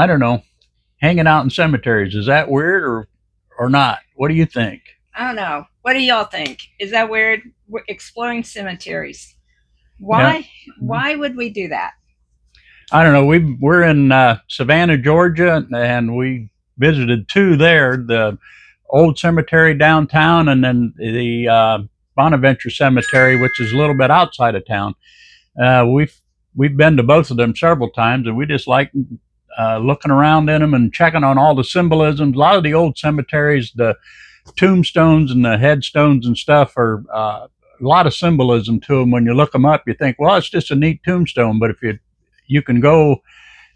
I don't know, hanging out in cemeteries. Is that weird or not? What do you think? I don't know. What do y'all think? Is that weird? We're exploring cemeteries. Yeah. Why would we do that? I don't know. We're in Savannah, Georgia, and we visited two there: the old cemetery downtown, and then the Bonaventure Cemetery, which is a little bit outside of town. We've been to both of them several times, and we just like looking around in them and checking on all the symbolisms. A lot of the old cemeteries, the tombstones and the headstones and stuff are a lot of symbolism to them. When you look them up, you think, well, it's just a neat tombstone. But if you can go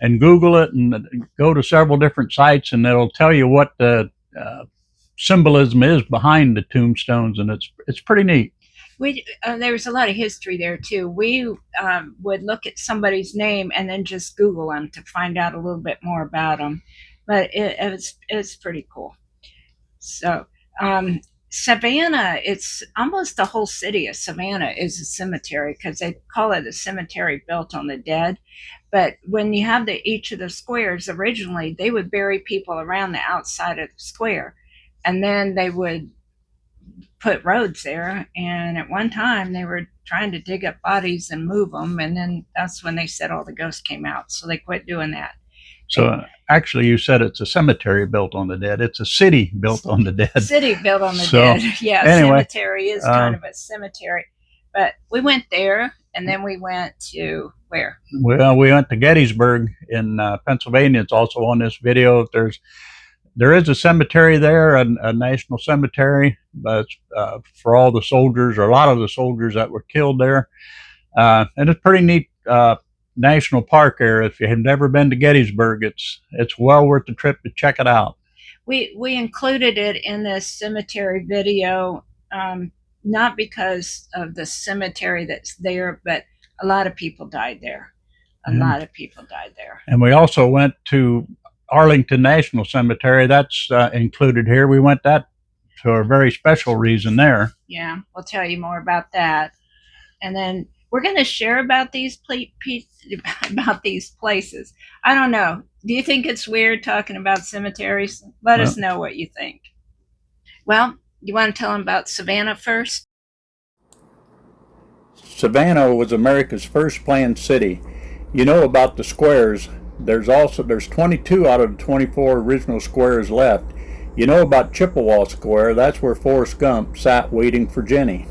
and Google it and go to several different sites, and it'll tell you what the symbolism is behind the tombstones, and it's pretty neat. There was a lot of history there too. We would look at somebody's name and then just Google them to find out a little bit more about them. But it's pretty cool. So Savannah, it's almost the whole city of Savannah is a cemetery because they call it a cemetery built on the dead. But when you have each of the squares, originally they would bury people around the outside of the square, and then they would put roads there. And at one time, they were trying to dig up bodies and move them, and then that's when they said all the ghosts came out, so they quit doing that. So actually, you said it's a cemetery built on the dead. It's a city built on the dead. City built on the dead. Yeah, anyway, cemetery is kind of a cemetery. But we went there, and then we went to where? Well, we went to Gettysburg in Pennsylvania. It's also on this video. There is a cemetery there, a national cemetery, but for all the soldiers, or a lot of the soldiers that were killed there. And it's pretty neat national park area. If you have never been to Gettysburg, it's well worth the trip to check it out. We included it in this cemetery video, not because of the cemetery that's there, but a lot of people died there. A lot of people died there. And we also went to Arlington National Cemetery. That's included here. We went that for a very special reason there. Yeah, we'll tell you more about that. And then we're going to share about these places. I don't know. Do you think it's weird talking about cemeteries? Let us know what you think. Well, you want to tell them about Savannah first? Savannah was America's first planned city. You know about the squares. There's 22 out of the 24 original squares left. You know about Chippewa Square. That's where Forrest Gump sat waiting for Jenny.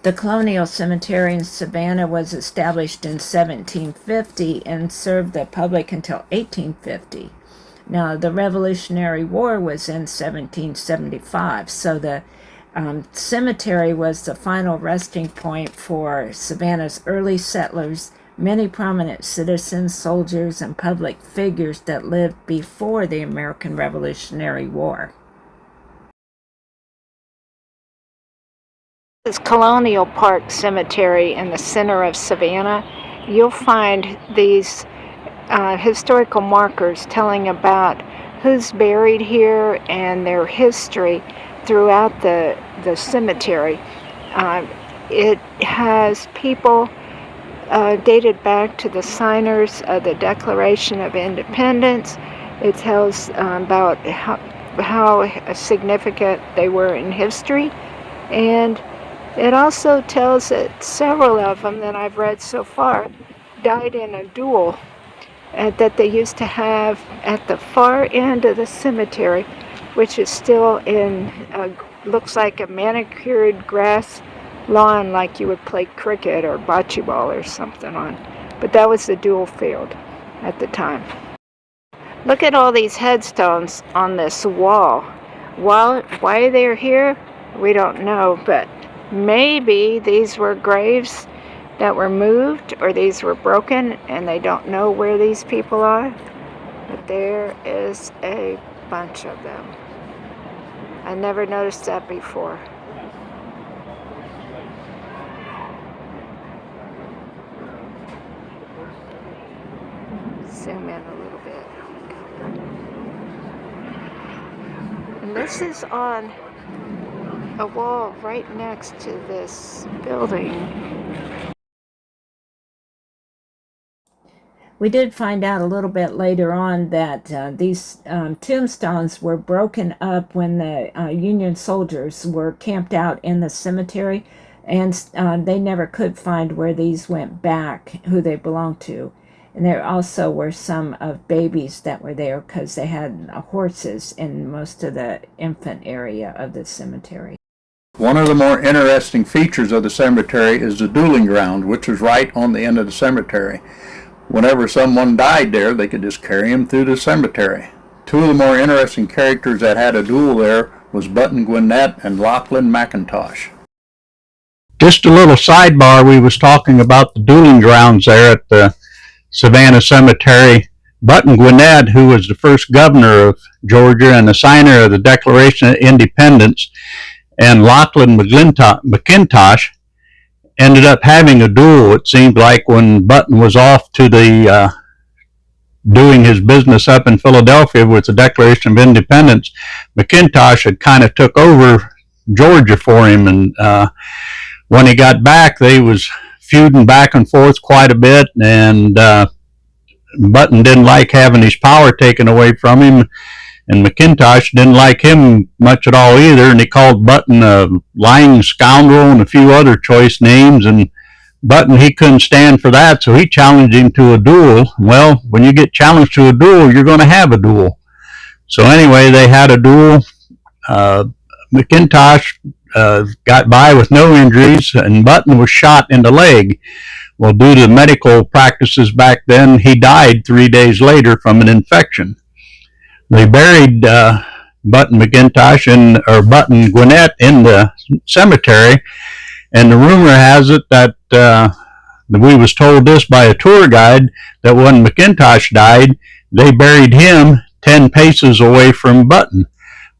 The Colonial Cemetery in Savannah was established in 1750 and served the public until 1850. Now, the Revolutionary War was in 1775, so the cemetery was the final resting point for Savannah's early settlers, many prominent citizens, soldiers, and public figures that lived before the American Revolutionary War. This is Colonial Park Cemetery in the center of Savannah. You'll find these historical markers telling about who's buried here and their history throughout the cemetery. It has people dated back to the signers of the Declaration of Independence. It tells about how significant they were in history, and it also tells that several of them that I've read so far died in a duel that they used to have at the far end of the cemetery, which is still in, looks like a manicured grass lawn like you would play cricket or bocce ball or something on. But that was the duel field at the time. Look at all these headstones on this wall. Why they're here, we don't know, but maybe these were graves that were moved, or these were broken and they don't know where these people are. But there is a bunch of them. I never noticed that before. Zoom in a little bit. And this is on a wall right next to this building. We did find out a little bit later on that these tombstones were broken up when the Union soldiers were camped out in the cemetery, and they never could find where these went back, who they belonged to. And there also were some of babies that were there because they had horses in most of the infant area of the cemetery. One of the more interesting features of the cemetery is the dueling ground, which is right on the end of the cemetery. Whenever someone died there, they could just carry him through the cemetery. Two of the more interesting characters that had a duel there was Button Gwinnett and Lachlan McIntosh. Just a little sidebar, we was talking about the dueling grounds there at the Savannah Cemetery. Button Gwinnett, who was the first governor of Georgia and the signer of the Declaration of Independence, and Lachlan McIntosh ended up having a duel, it seemed like, when Button was off to the doing his business up in Philadelphia with the Declaration of Independence. McIntosh had kind of took over Georgia for him, and when he got back, they was feuding back and forth quite a bit, and Button didn't like having his power taken away from him, and McIntosh didn't like him much at all either, and he called Button a lying scoundrel and a few other choice names, and Button, he couldn't stand for that, so he challenged him to a duel. Well, when you get challenged to a duel, you're going to have a duel. So anyway, they had a duel. McIntosh got by with no injuries, and Button was shot in the leg. Well, due to medical practices back then, he died 3 days later from an infection. They buried Button Gwinnett in the cemetery, and the rumor has it that we was told this by a tour guide, that when McIntosh died, they buried him 10 paces away from Button,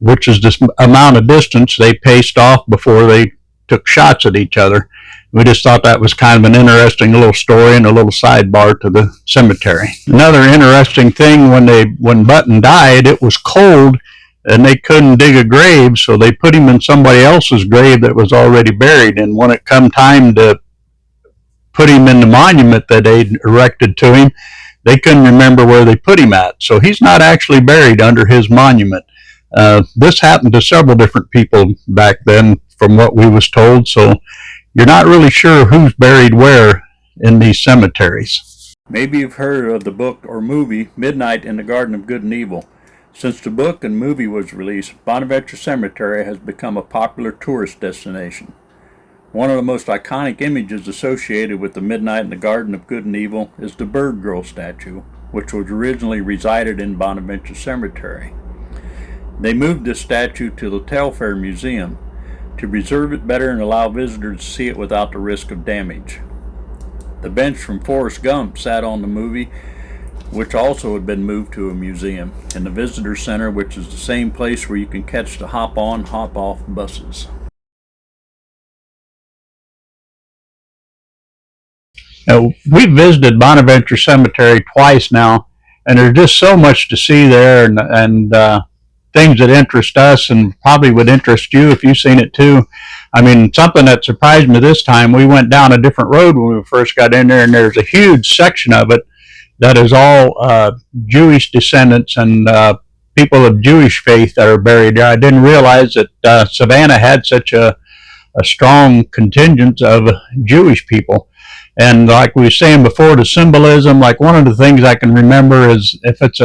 which is the amount of distance they paced off before they took shots at each other. We just thought that was kind of an interesting little story and a little sidebar to the cemetery. Another interesting thing, when Button died, it was cold and they couldn't dig a grave, so they put him in somebody else's grave that was already buried. And when it come time to put him in the monument that they'd erected to him, they couldn't remember where they put him at. So he's not actually buried under his monument. This happened to several different people back then, from what we was told, so you're not really sure who's buried where in these cemeteries. Maybe you've heard of the book or movie Midnight in the Garden of Good and Evil. Since the book and movie was released, Bonaventure Cemetery has become a popular tourist destination. One of the most iconic images associated with the Midnight in the Garden of Good and Evil is the Bird Girl statue, which was originally resided in Bonaventure Cemetery. They moved this statue to the Telfair Museum to preserve it better and allow visitors to see it without the risk of damage. The bench from Forrest Gump sat on the movie, which also had been moved to a museum, and the visitor center, which is the same place where you can catch the hop-on, hop-off buses. Now, we've visited Bonaventure Cemetery twice now, and there's just so much to see there, and things that interest us and probably would interest you if you've seen it too. I mean, something that surprised me this time, we went down a different road when we first got in there, and there's a huge section of it that is all Jewish descendants and people of Jewish faith that are buried there. I didn't realize that Savannah had such a strong contingent of Jewish people. And like we were saying before, the symbolism, like one of the things I can remember is if it's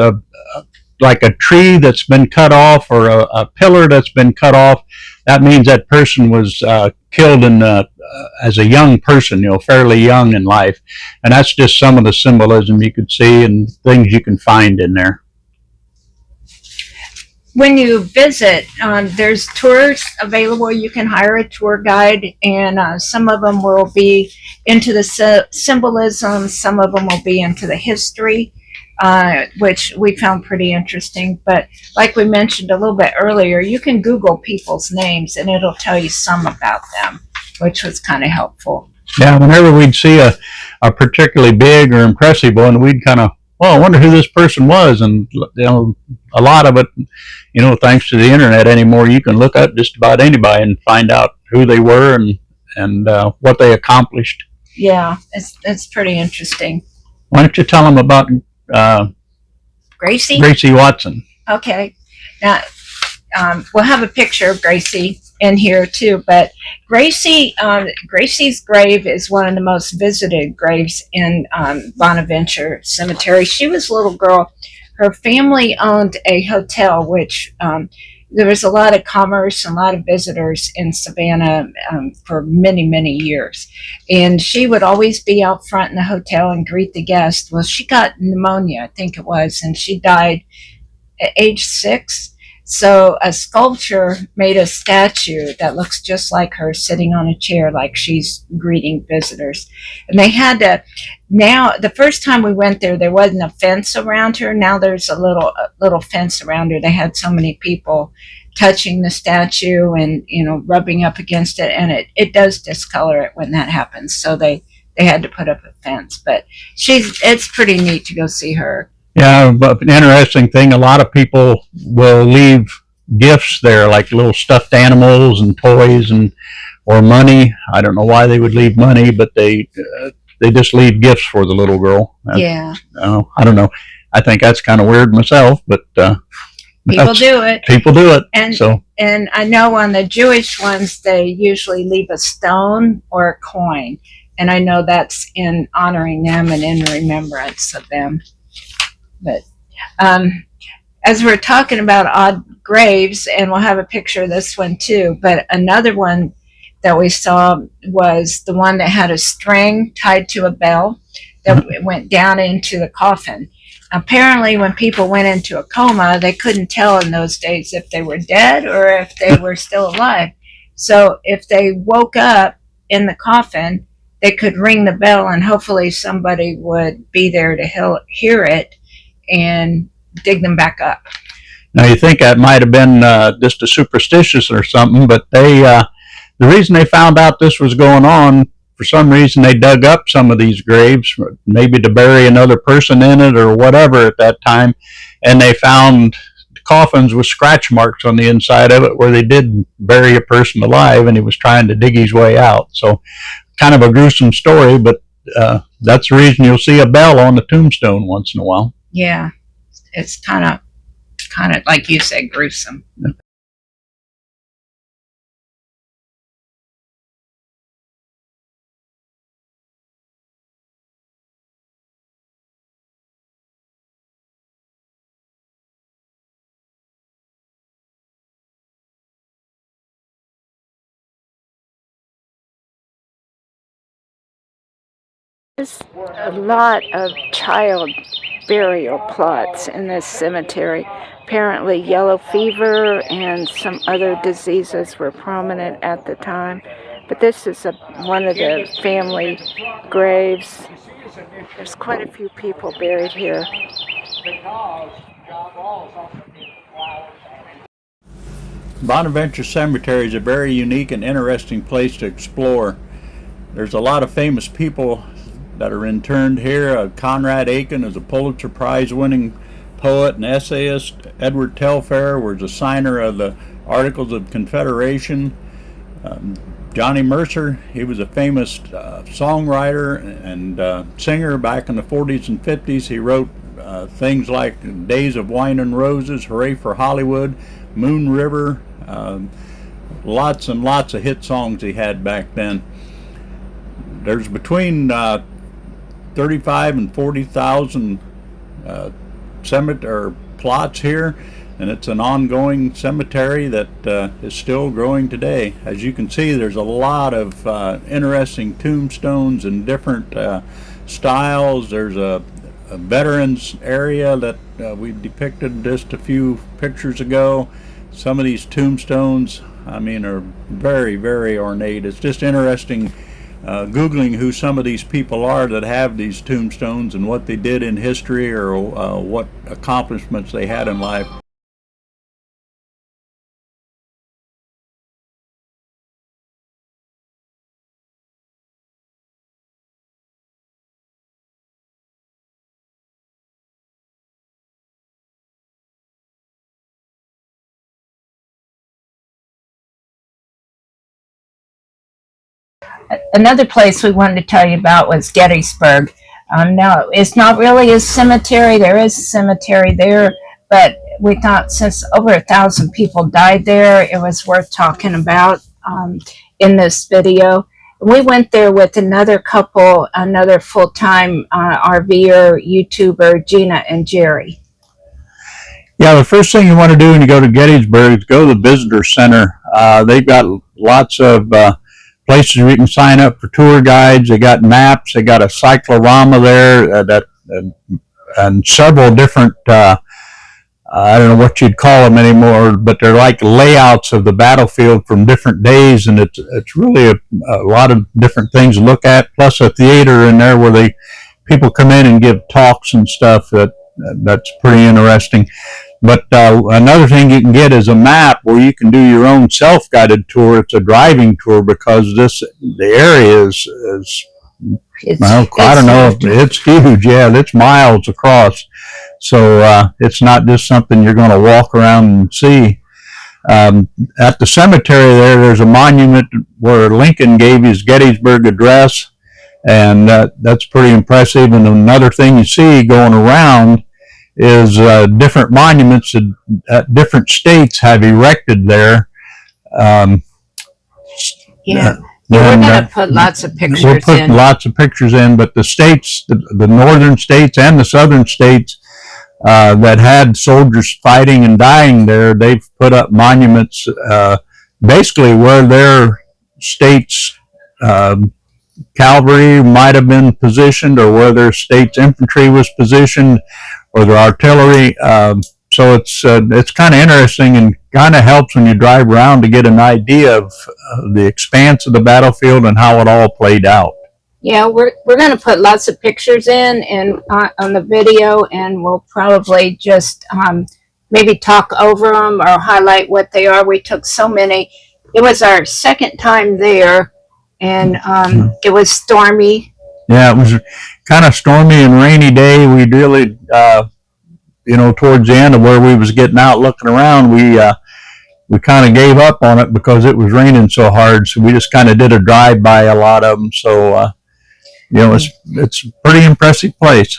like a tree that's been cut off or a pillar that's been cut off, that means that person was killed as a young person, fairly young in life. And that's just some of the symbolism you could see and things you can find in there. When you visit, there's tours available. You can hire a tour guide, and some of them will be into the symbolism, some of them will be into the history, which we found pretty interesting. But like we mentioned a little bit earlier, you can Google people's names and it'll tell you some about them, which was kind of helpful. Yeah, whenever we'd see a particularly big or impressive one, we'd kind of, I wonder who this person was. And a lot of it, thanks to the internet anymore, you can look up just about anybody and find out who they were and what they accomplished. Yeah, it's pretty interesting. Why don't you tell them about Gracie? Gracie Watson? Okay. Now, we'll have a picture of Gracie in here too, but Gracie's grave is one of the most visited graves in Bonaventure Cemetery. She was a little girl. Her family owned a hotel, which there was a lot of commerce and a lot of visitors in Savannah for many, many years. And she would always be out front in the hotel and greet the guests. Well, she got pneumonia, I think it was, and she died at age 6. So a sculpture made a statue that looks just like her sitting on a chair, like she's greeting visitors. And they had to, now, the first time we went there, there wasn't a fence around her. Now there's a little fence around her. They had so many people touching the statue and, rubbing up against it. And it does discolor it when that happens. So they had to put up a fence. But it's pretty neat to go see her. Yeah, but an interesting thing, a lot of people will leave gifts there, like little stuffed animals and toys or money. I don't know why they would leave money, but they just leave gifts for the little girl. Yeah. I don't know. I think that's kind of weird myself, but people do it. People do it. And I know on the Jewish ones, they usually leave a stone or a coin. And I know that's in honoring them and in remembrance of them. But as we're talking about odd graves, and we'll have a picture of this one too, but another one that we saw was the one that had a string tied to a bell that went down into the coffin. Apparently, when people went into a coma, they couldn't tell in those days if they were dead or if they were still alive. So if they woke up in the coffin, they could ring the bell and hopefully somebody would be there to hear it and dig them back up. Now you think that might have been just a superstitious or something, but the reason they found out this was going on, for some reason they dug up some of these graves, maybe to bury another person in it or whatever at that time, and they found coffins with scratch marks on the inside of it where they did bury a person alive, and he was trying to dig his way out. So kind of a gruesome story, but that's the reason you'll see a bell on the tombstone once in a while. Yeah, it's kind of like you said, gruesome. There's a lot of child burial plots in this cemetery. Apparently yellow fever and some other diseases were prominent at the time. But this is one of the family graves. There's quite a few people buried here. Bonaventure Cemetery is a very unique and interesting place to explore. There's a lot of famous people that are interned here. Conrad Aiken is a Pulitzer Prize winning poet and essayist. Edward Telfair was a signer of the Articles of Confederation. Johnny Mercer, he was a famous songwriter and singer back in the 40s and 50s. He wrote things like Days of Wine and Roses, Hooray for Hollywood, Moon River, lots and lots of hit songs he had back then. There's between 35 and 40,000 cemetery plots here, and it's an ongoing cemetery that is still growing today. As you can see, there's a lot of interesting tombstones in different styles. There's a veterans area that we depicted just a few pictures ago. Some of these tombstones, I mean, are very, very ornate. It's just interesting Googling who some of these people are that have these tombstones and what they did in history or what accomplishments they had in life. Another place we wanted to tell you about was Gettysburg. No, it's not really a cemetery. There is a cemetery there, but we thought since over 1,000 people died there, it was worth talking about in this video. We went there with another couple, another full-time RVer, YouTuber, Gina and Jerry. Yeah, the first thing you want to do when you go to Gettysburg is go to the visitor center. They've got lots of places where you can sign up for tour guides. They got maps. They got a cyclorama there and several different, I don't know what you'd call them anymore, but they're like layouts of the battlefield from different days, and it's really a lot of different things to look at, plus a theater in there where people come in and give talks and stuff. That's pretty interesting. But another thing you can get is a map where you can do your own self-guided tour. It's a driving tour because the area is I don't know, it's huge. Yeah, it's miles across. So it's not just something you're going to walk around and see. At the cemetery there's a monument where Lincoln gave his Gettysburg address, and that's pretty impressive. And another thing you see going around is different monuments that different states have erected there. Yeah. We're going to put lots of pictures in. We'll put lots of pictures in, but the states, the northern states and the southern states that had soldiers fighting and dying there, they've put up monuments basically where their state's cavalry might have been positioned, or where their state's infantry was positioned, or their artillery. So it's kind of interesting, and kind of helps when you drive around to get an idea of the expanse of the battlefield and how it all played out. Yeah, we're going to put lots of pictures in and on the video, and we'll probably just maybe talk over them or highlight what they are. We took so many. It was our second time there, and it was stormy. Yeah, it was kind of stormy and rainy day. We really, towards the end of where we was getting out looking around, we kind of gave up on it because it was raining so hard. So we just kind of did a drive by a lot of them. So, it's a pretty impressive place.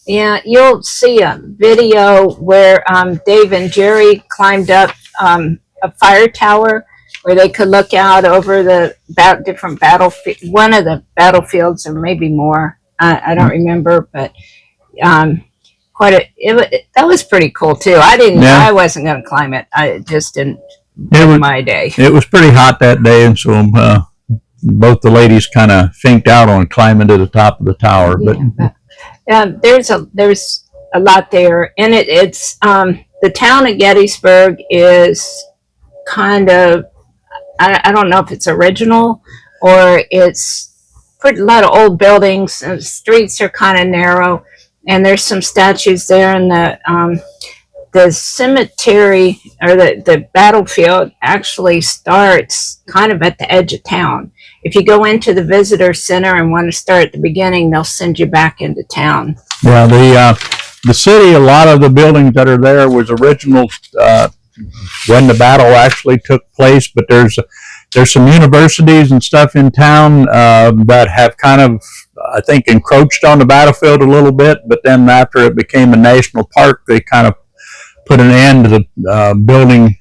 Yeah, you'll see a video where Dave and Jerry climbed up a fire tower where they could look out over the different battlefield, one of the battlefields, or maybe more. I don't remember, but that was pretty cool too. I wasn't going to climb it. I just didn't. My day. It was pretty hot that day, and so both the ladies kind of finked out on climbing to the top of the tower. But there's a lot there, and it's the town of Gettysburg is kind of, I don't know if it's original or it's a lot of old buildings, and the streets are kind of narrow, and there's some statues there, and the cemetery, or the battlefield, actually starts kind of at the edge of town. If you go into the visitor center and want to start at the beginning, they'll send you back into town. Well, the city, a lot of the buildings that are there was original when the battle actually took place, but there's some universities and stuff in town that have kind of, I think, encroached on the battlefield a little bit, but then after it became a national park, they kind of put an end to the building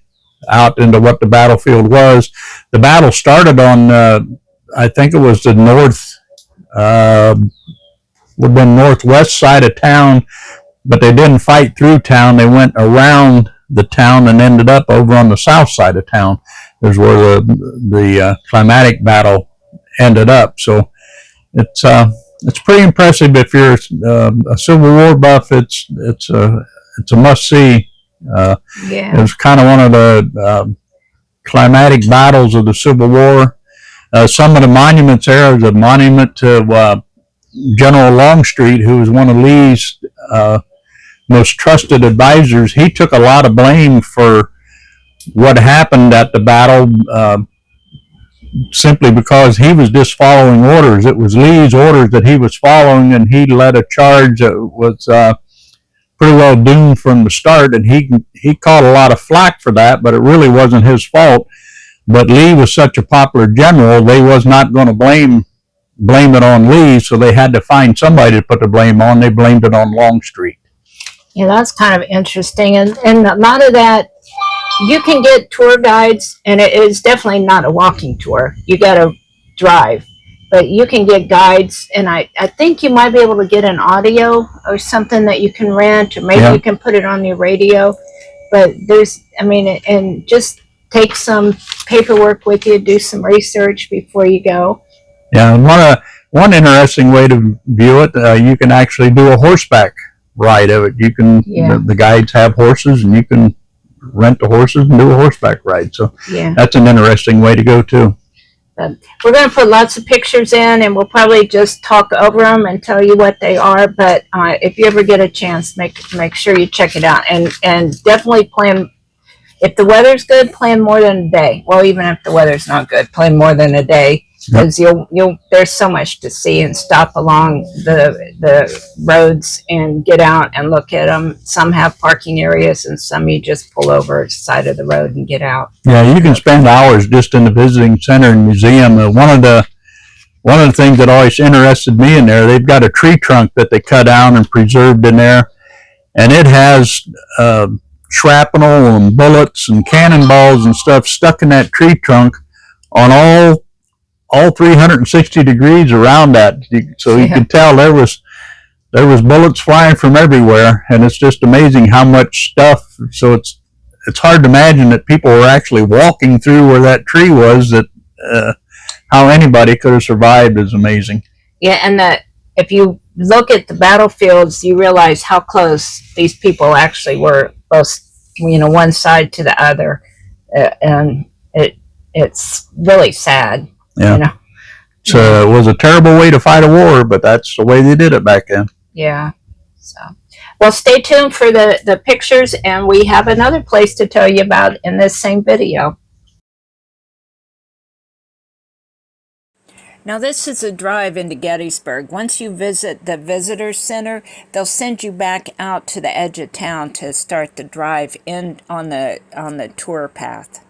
out into what the battlefield was. The battle started on, I think it was the would have been northwest side of town, but they didn't fight through town. They went around the town and ended up over on the south side of town. Is where the climatic battle ended up. So it's pretty impressive if you're a Civil War buff. It's a must see. It was kind of one of the climatic battles of the Civil War. Some of the monuments there is a monument to General Longstreet, who was one of Lee's most trusted advisors. He took a lot of blame for what happened at the battle simply because he was just following orders. It was Lee's orders that he was following, and he led a charge that was pretty well doomed from the start, and he caught a lot of flack for that, but it really wasn't his fault. But Lee was such a popular general, they was not going to blame blame it on Lee, so they had to find somebody to put the blame on. They blamed it on Longstreet. Yeah, that's kind of interesting. And a lot of that, you can get tour guides, and it is definitely not a walking tour. You got to drive, but you can get guides, and I think you might be able to get an audio or something that you can rent, or maybe Yeah. you can put it on your radio. But there's, I mean, and just take some paperwork with you, do some research before you go. Yeah, and one interesting way to view it, you can actually do a horseback ride of it. You can, Yeah. the guides have horses, and you can rent the horses and do a horseback ride. So Yeah. that's an interesting way to go too. We're going to put lots of pictures in, and we'll probably just talk over them and tell you what they are. But if you ever get a chance, make sure you check it out, and definitely plan. If the weather's good, plan more than a day. Well, even if the weather's not good, plan more than a day, because you'll there's so much to see, and stop along the roads and get out and look at them. Some have parking areas, and some you just pull over the side of the road and get out. Yeah, you can spend hours just in the visiting center and museum. One of the things that always interested me in there, they've got a tree trunk that they cut down and preserved in there, and it has shrapnel and bullets and cannonballs and stuff stuck in that tree trunk on all 360 degrees around that. So you could tell there was bullets flying from everywhere, and it's just amazing how much stuff. So it's hard to imagine that people were actually walking through where that tree was. That how anybody could have survived is amazing. Yeah, and if you look at the battlefields, you realize how close these people actually were, both, one side to the other, and it's really sad. Yeah. So it was a terrible way to fight a war, but that's the way they did it back then. Yeah. So, well, stay tuned for the pictures, and we have another place to tell you about in this same video. Now, this is a drive into Gettysburg. Once you visit the visitor center, they'll send you back out to the edge of town to start the drive in on the tour path.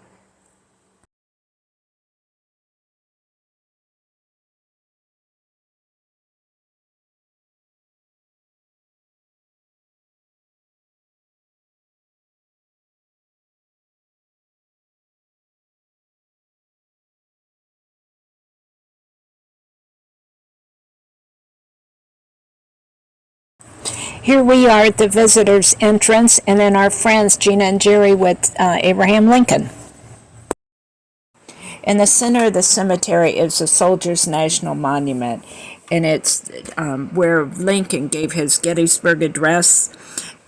Here we are at the visitors entrance, and then our friends Gina and Jerry with Abraham Lincoln. In the center of the cemetery is the Soldiers' National Monument, and it's where Lincoln gave his Gettysburg Address.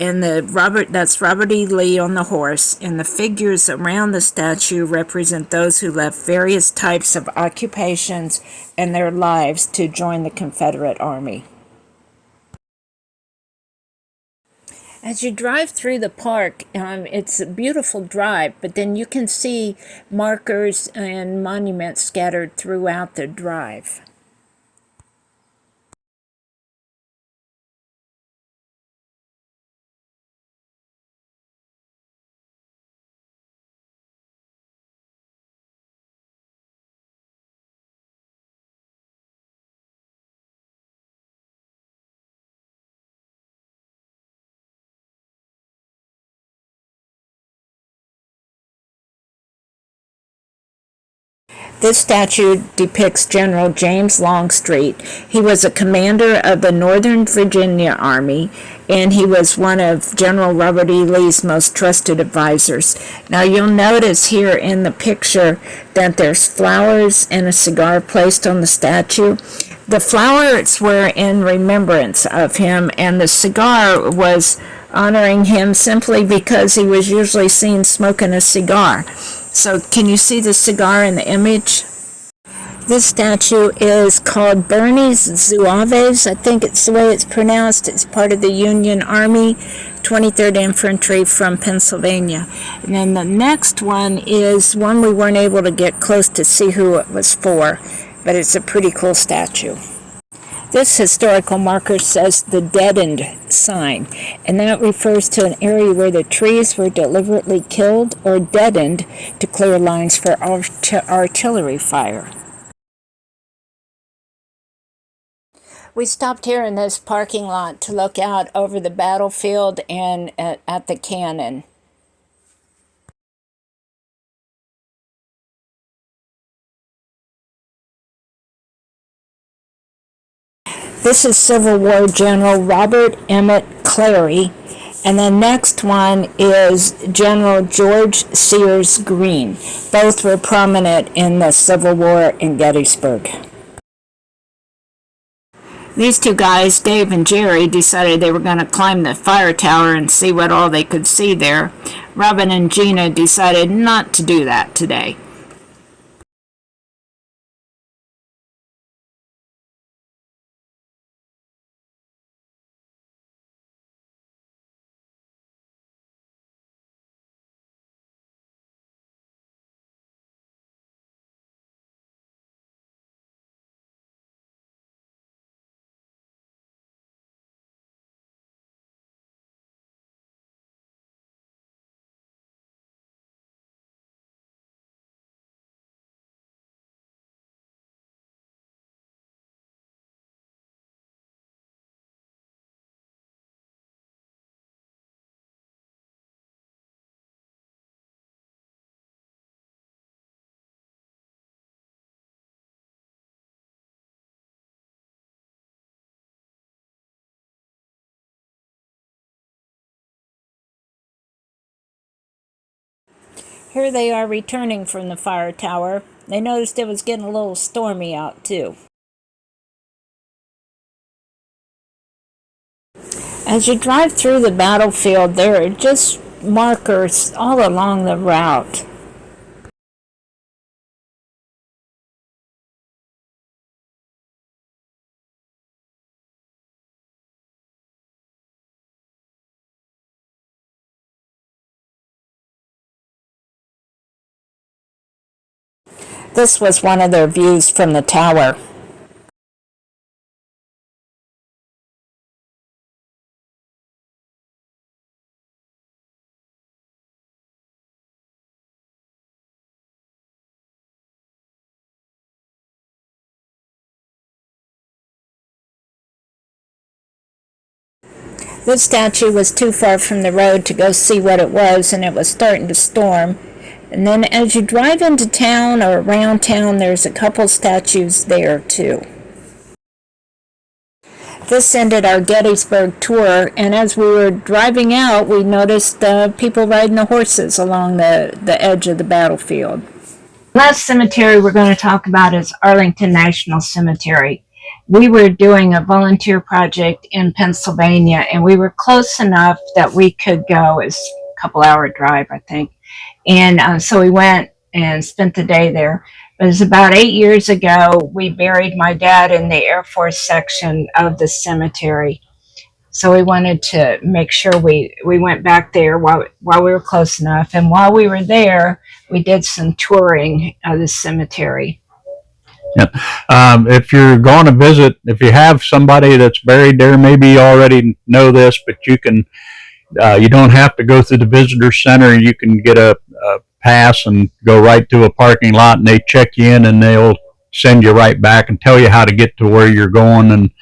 And that's Robert E. Lee on the horse, and the figures around the statue represent those who left various types of occupations and their lives to join the Confederate Army. As you drive through the park, it's a beautiful drive, but then you can see markers and monuments scattered throughout the drive. This statue depicts General James Longstreet. He was a commander of the Northern Virginia Army, and he was one of General Robert E. Lee's most trusted advisors. Now, you'll notice here in the picture that there's flowers and a cigar placed on the statue. The flowers were in remembrance of him, and the cigar was honoring him simply because he was usually seen smoking a cigar. So can you see the cigar in the image? This statue is called Bernie's Zouaves. I think it's the way it's pronounced. It's part of the Union Army, 23rd Infantry from Pennsylvania. And then the next one is one we weren't able to get close to see who it was for, but it's a pretty cool statue. This historical marker says the deadened sign, and that refers to an area where the trees were deliberately killed or deadened to clear lines for artillery fire. We stopped here in this parking lot to look out over the battlefield and at the cannon. This is Civil War General Robert Emmett Clary, and the next one is General George Sears Green. Both were prominent in the Civil War in Gettysburg. These two guys, Dave and Jerry, decided they were going to climb the fire tower and see what all they could see there. Robin and Gina decided not to do that today. Here they are returning from the fire tower. They noticed it was getting a little stormy out too. As you drive through the battlefield, there are just markers all along the route. This was one of their views from the tower. This statue was too far from the road to go see what it was, and it was starting to storm. And then as you drive into town or around town, there's a couple statues there too. This ended our Gettysburg tour, and as we were driving out, we noticed people riding the horses along the edge of the battlefield. Last cemetery we're going to talk about is Arlington National Cemetery. We were doing a volunteer project in Pennsylvania, and we were close enough that we could go. It's a couple-hour drive, I think. And so we went and spent the day there. It was about 8 years ago. We buried my dad in the Air Force section of the cemetery. So we wanted to make sure we went back there while we were close enough. And while we were there, we did some touring of the cemetery. Yeah. If you're going to visit, if you have somebody that's buried there, maybe you already know this, but you can, you don't have to go through the visitor center. You can get a pass and go right to a parking lot, and they check you in, and they'll send you right back and tell you how to get to where you're going. And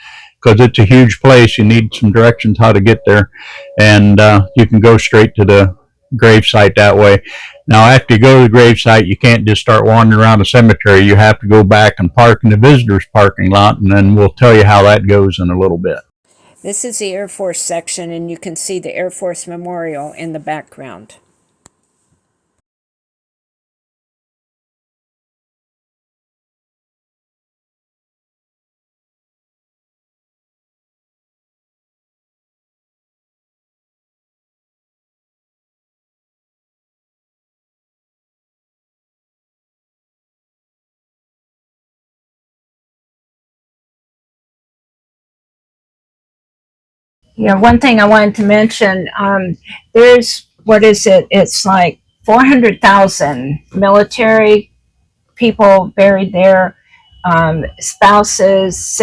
because it's a huge place, you need some directions how to get there, and you can go straight to the gravesite that way. Now, after you go to the gravesite, you can't just start wandering around the cemetery. You have to go back and park in the visitors parking lot, and then we'll tell you how that goes in a little bit. This is the Air Force section, and you can see the Air Force Memorial in the background. Yeah, one thing I wanted to mention, there's, what is it? It's like 400,000 military people buried there, spouses,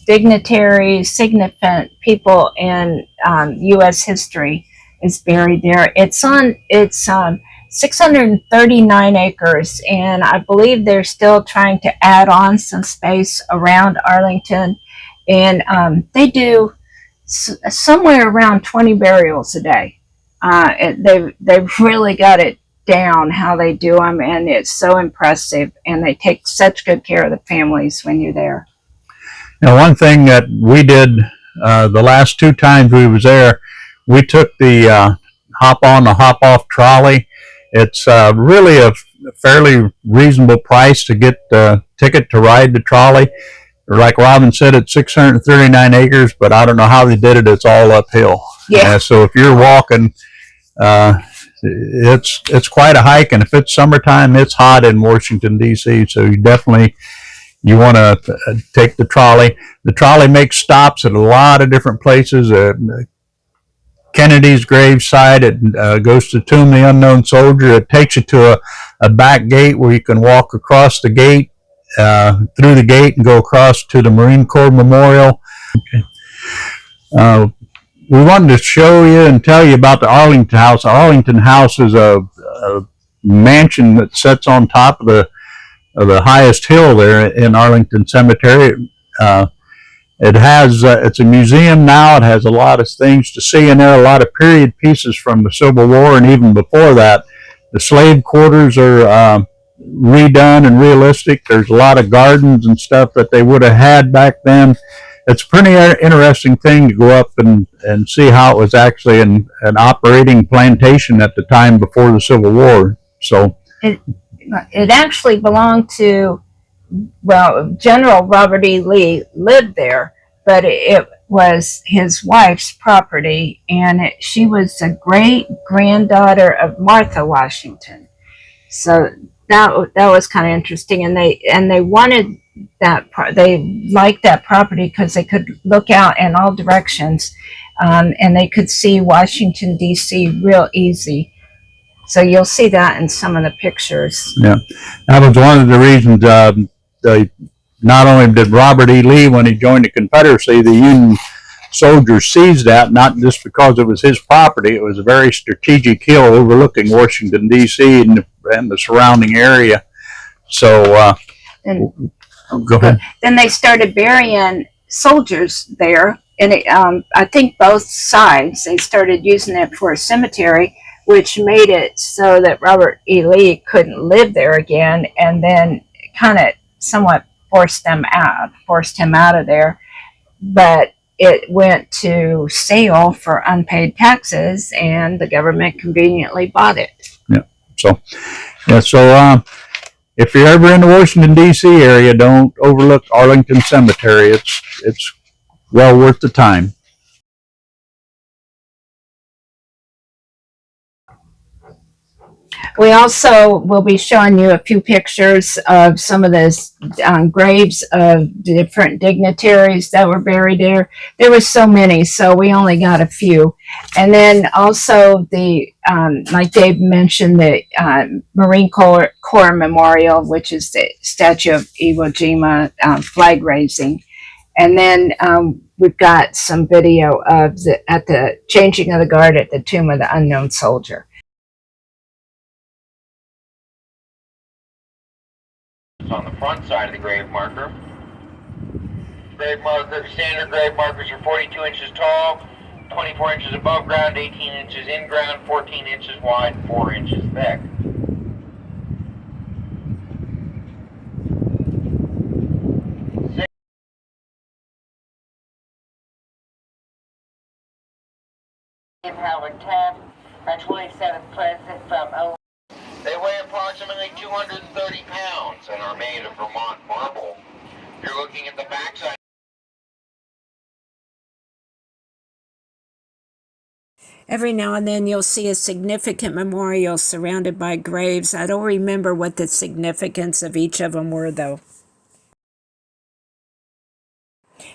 dignitaries, significant people in U.S. history is buried there. It's 639 acres, and I believe they're still trying to add on some space around Arlington. and they do somewhere around 20 burials a day. They've really got it down how they do them, and it's so impressive, and they take such good care of the families when you're there. Now, one thing that we did the last two times we was there, we took the hop on the hop off trolley. It's really a fairly reasonable price to get the ticket to ride the trolley. Like Robin said, it's 639 acres, but I don't know how they did it. It's all uphill. Yeah. So if you're walking, it's quite a hike, and if it's summertime, it's hot in Washington D.C. So you want to take the trolley. The trolley makes stops at a lot of different places. Kennedy's gravesite. It goes to Tomb of the Unknown Soldier. It takes you to a back gate where you can walk across the gate, through the gate, and go across to the Marine Corps Memorial. Okay. We wanted to show you and tell you about the Arlington House. Arlington House is a mansion that sits on top of the highest hill there in Arlington Cemetery. It's a museum now. It has a lot of things to see in there, a lot of period pieces from the Civil War and even before that. The slave quarters are redone and realistic. There's a lot of gardens and stuff that they would have had back then. It's a pretty interesting thing to go up and see how it was actually an operating plantation at the time before the Civil War. So it actually belonged to, well, General Robert E. Lee lived there, but it was his wife's property, and she was a great granddaughter of Martha Washington. So that was kind of interesting, and they wanted they liked that property because they could look out in all directions, and they could see Washington D.C. real easy. So you'll see that in some of the pictures. Yeah, that was one of the reasons. Not only did Robert E. Lee, when he joined the Confederacy, the Union soldiers seized that, not just because it was his property. It was a very strategic hill overlooking Washington D.C. and the surrounding area. So go ahead. Then they started burying soldiers there, and I think both sides, they started using it for a cemetery, which made it so that Robert E. Lee couldn't live there again, and then kind of somewhat forced him out of there. But it went to sale for unpaid taxes, and the government conveniently bought it. Yeah. So if you're ever in the Washington D.C. area, don't overlook Arlington Cemetery. It's well worth the time. We also will be showing you a few pictures of some of the graves of different dignitaries that were buried there. There were so many, so we only got a few. And then also like Dave mentioned, the Marine Corps Memorial, which is the statue of Iwo Jima flag raising. And then we've got some video of at the changing of the guard at the Tomb of the Unknown Soldier. On the front side of the grave marker. Standard grave markers are 42 inches tall, 24 inches above ground, 18 inches in ground, 14 inches wide, 4 inches thick. Howard Taft, our 27th president from They weigh approximately 230 pounds and are made of Vermont marble. You're looking at the backside. Every now and then you'll see a significant memorial surrounded by graves. I don't remember what the significance of each of them were, though.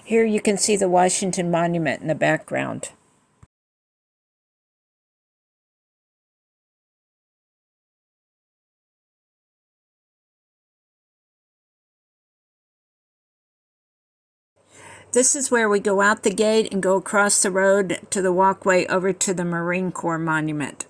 Here you can see the Washington Monument in the background. This is where we go out the gate and go across the road to the walkway over to the Marine Corps Monument.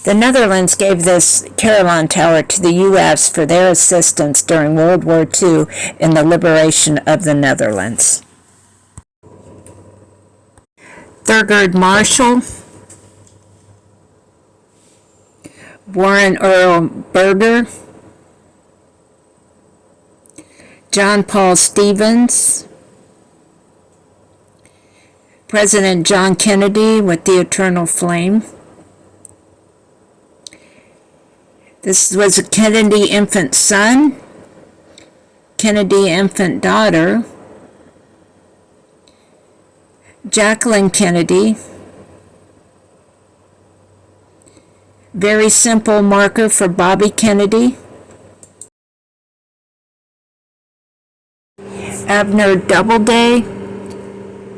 The Netherlands gave this Caroline Tower to the U.S. for their assistance during World War II in the liberation of the Netherlands. Thurgood Marshall, Warren Earl Burger, John Paul Stevens, President John Kennedy with the Eternal Flame. This was a Kennedy infant son, Kennedy infant daughter, Jacqueline Kennedy. Very simple marker for Bobby Kennedy. Abner Doubleday,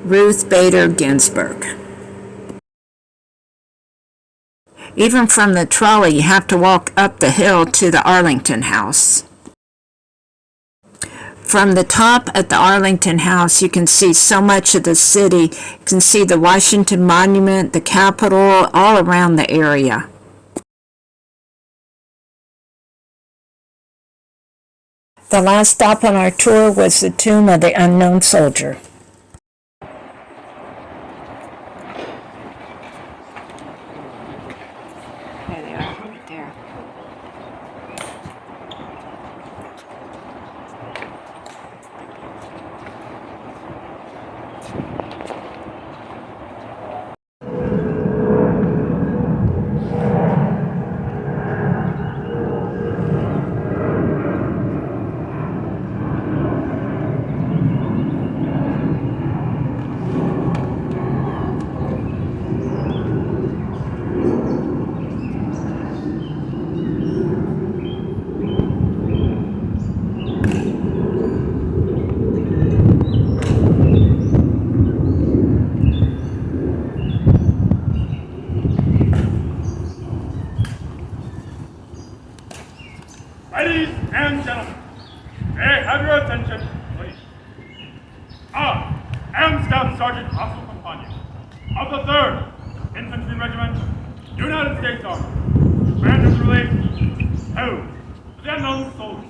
Ruth Bader Ginsburg. Even from the trolley, you have to walk up the hill to the Arlington House. From the top at the Arlington House, you can see so much of the city. You can see the Washington Monument, the Capitol, all around the area. The last stop on our tour was the tomb of the unknown soldier. There they are, right there. Ladies and gentlemen, may I have your attention, please? I am Staff Sergeant Russell Compagnon of the 3rd Infantry Regiment, United States Army, randomly related to the unknown soldier.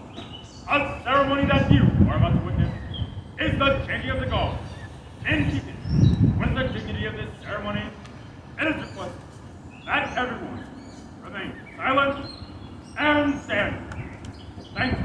A ceremony that you are about to witness is the changing of the guard. In keeping with the dignity of this ceremony, it is requested that everyone remain silent and stand. Thank you.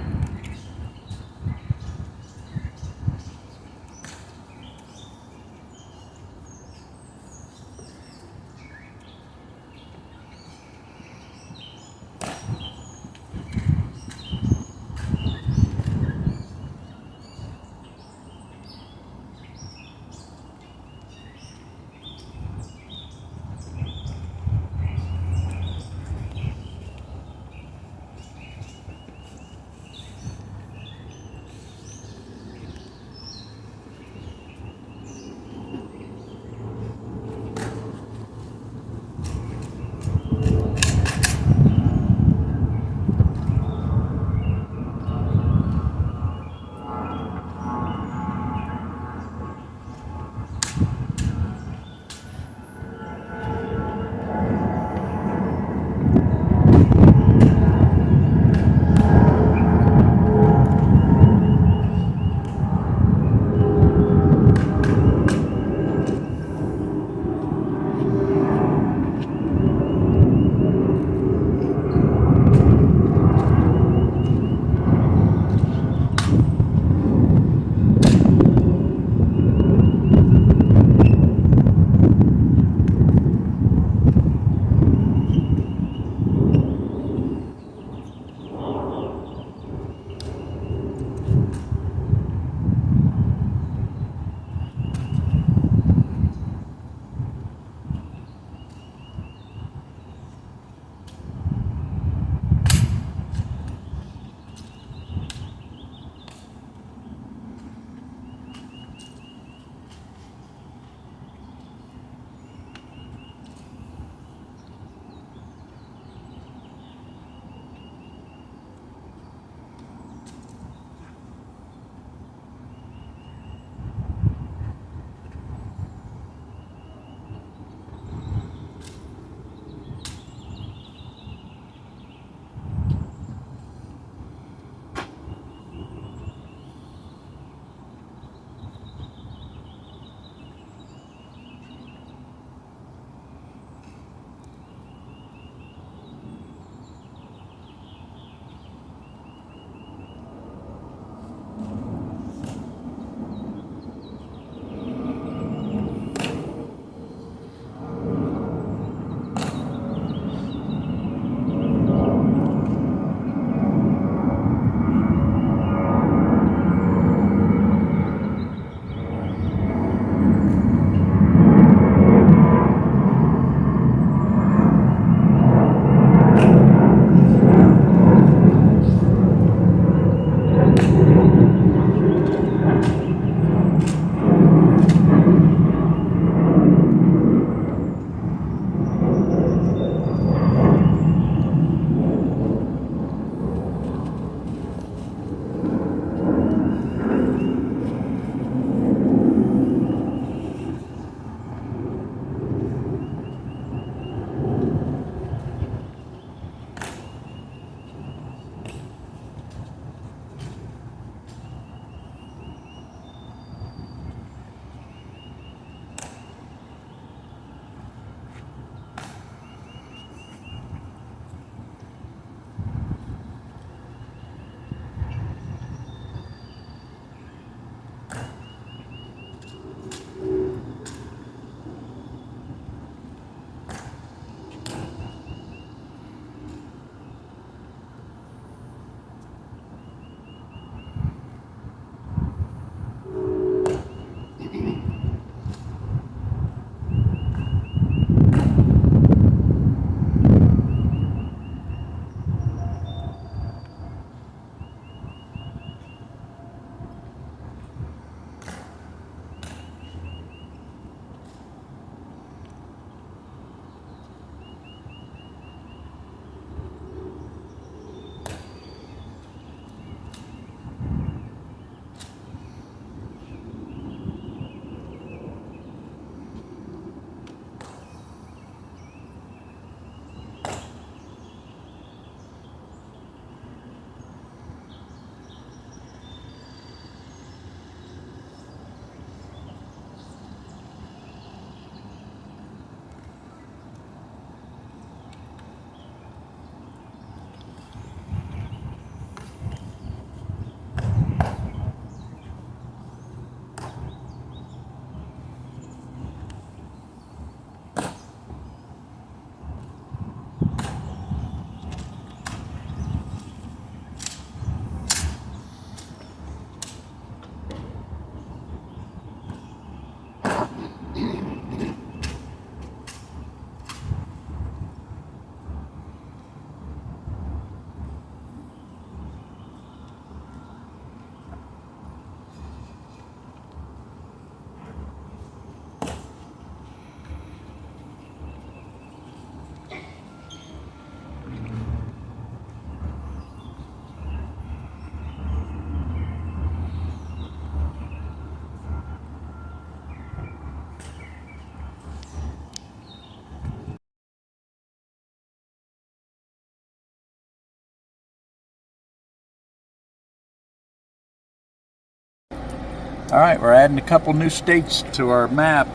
All right, we're adding a couple new states to our map.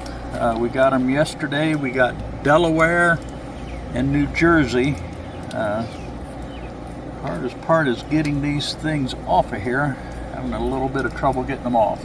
We got them yesterday. We got Delaware and New Jersey. Hardest part is getting these things off of here. Having a little bit of trouble getting them off.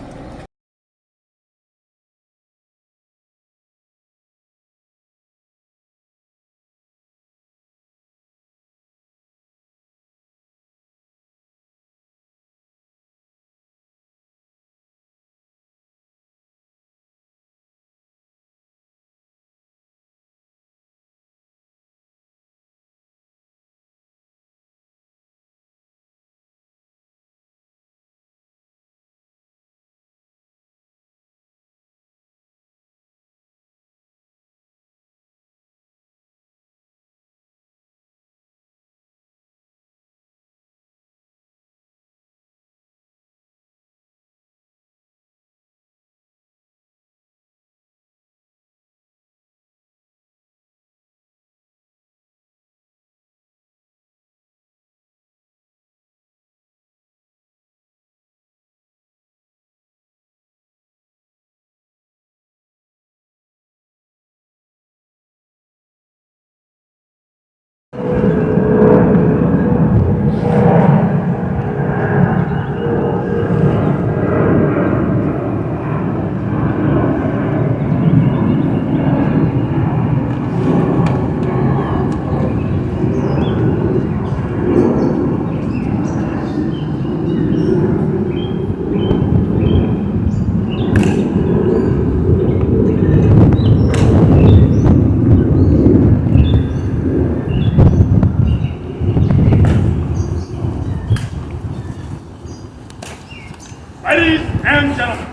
Ladies and gentlemen,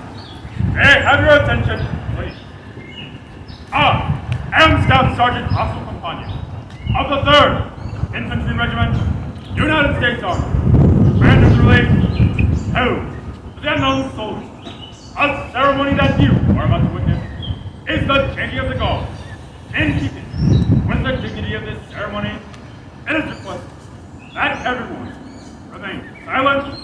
may I have your attention, please? I am Staff Sergeant Hostile Companion of the 3rd Infantry Regiment, United States Army. And is related to the unknown soldier. A ceremony that you are about to witness is the changing of the guard. In keeping with the dignity of this ceremony, it is requested that everyone remain silent